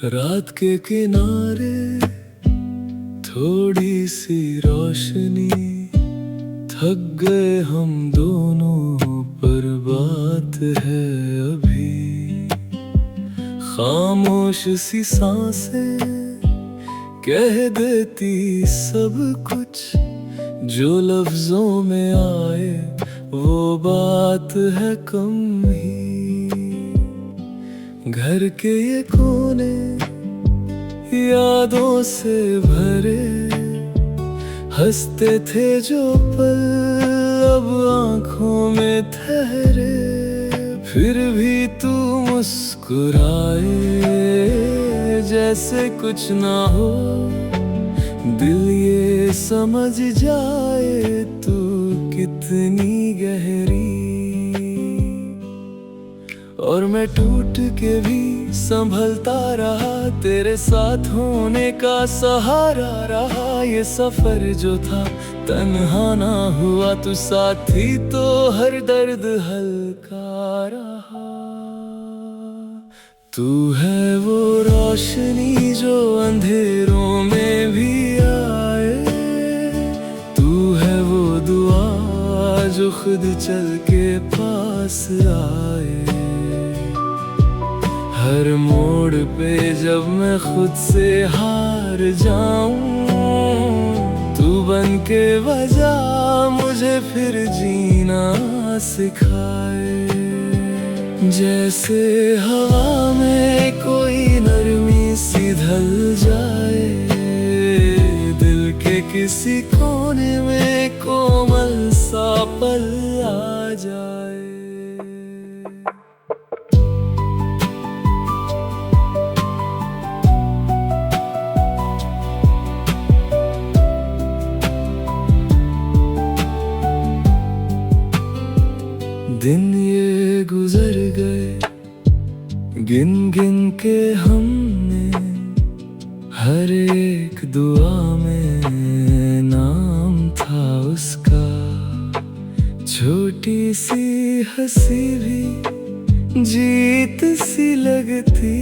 रात के किनारे थोड़ी सी रोशनी, थक गए हम दोनों पर बात है अभी। खामोश सी सांसें कह देती सब कुछ, जो लफ्जों में आए वो बात है कम ही। घर के ये कोने यादों से भरे, हंसते थे जो पल अब आंखों में ठहरे। फिर भी तू मुस्कुराए जैसे कुछ ना हो, दिल ये समझ जाए तू कितनी गहरी। और मैं टूट के भी संभलता रहा, तेरे साथ होने का सहारा रहा। ये सफर जो था तन्हा ना हुआ, तू साथी तो हर दर्द हल्का रहा। तू है वो रोशनी जो अंधेरों में भी आए, तू है वो दुआ जो खुद चल के पास आए। हर मोड़ पे जब मैं खुद से हार जाऊं, तू बन के वजह मुझे फिर जीना सिखाए। जैसे हवा में कोई नरमी सी ढल जाए, दिल के किसी कोने में कोमल सा पल आ जाए। दिन ये गुजर गए गिन गिन के हमने, हर एक दुआ में नाम था उसका। छोटी सी हंसी भी जीत सी लगती,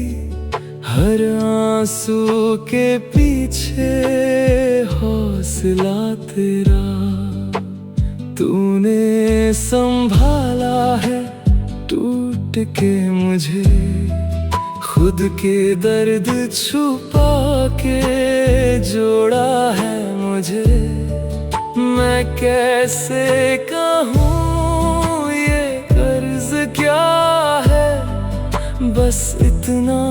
हर आंसू के पीछे हौसला तेरा। तूने संभाला है टूट के मुझे, खुद के दर्द छुपा के जोड़ा है मुझे। मैं कैसे कहूँ ये कर्ज क्या है, बस इतना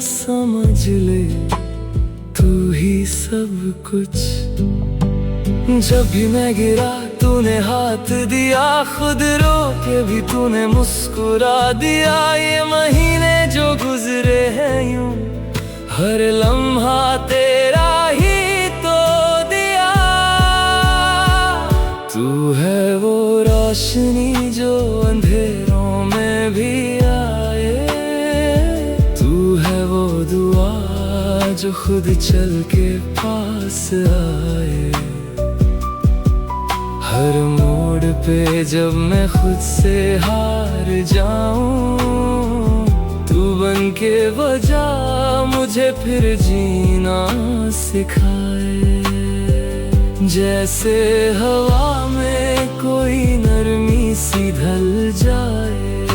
समझ ले तू ही सब कुछ। जब भी मैं गिरा तूने हाथ दिया, खुद रो के भी तूने मुस्कुरा दिया। ये महीने जो गुजरे हैं यूं, हर लम्हा तेरा ही तो दिया। तू है वो रोशनी जो अंधेरों में भी आए, तू है वो दुआ जो खुद चल के पास आए। हर मोड़ पे जब मैं खुद से हार जाऊं, तू बन के वजह मुझे फिर जीना सिखाए। जैसे हवा में कोई नरमी सी ढल जाए,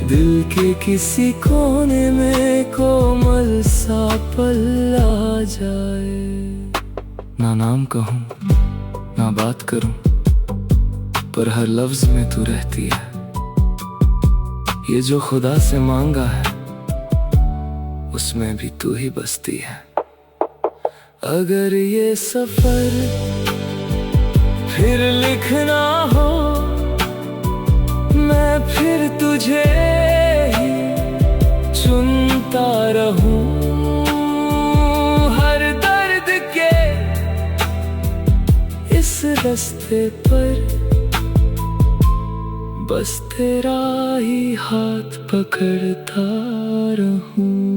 दिल के किसी कोने में कोमल सा पल आ जाए। ना नाम कहूँ ना बात करूं, पर हर लफ्ज में तू रहती है। ये जो खुदा से मांगा है उसमें भी तू ही बसती है। अगर ये सफर फिर लिखना हो, मैं फिर तुझे ही चुनता रहूं। रास्ते पर बस तेरा ही हाथ पकड़ता रहूं।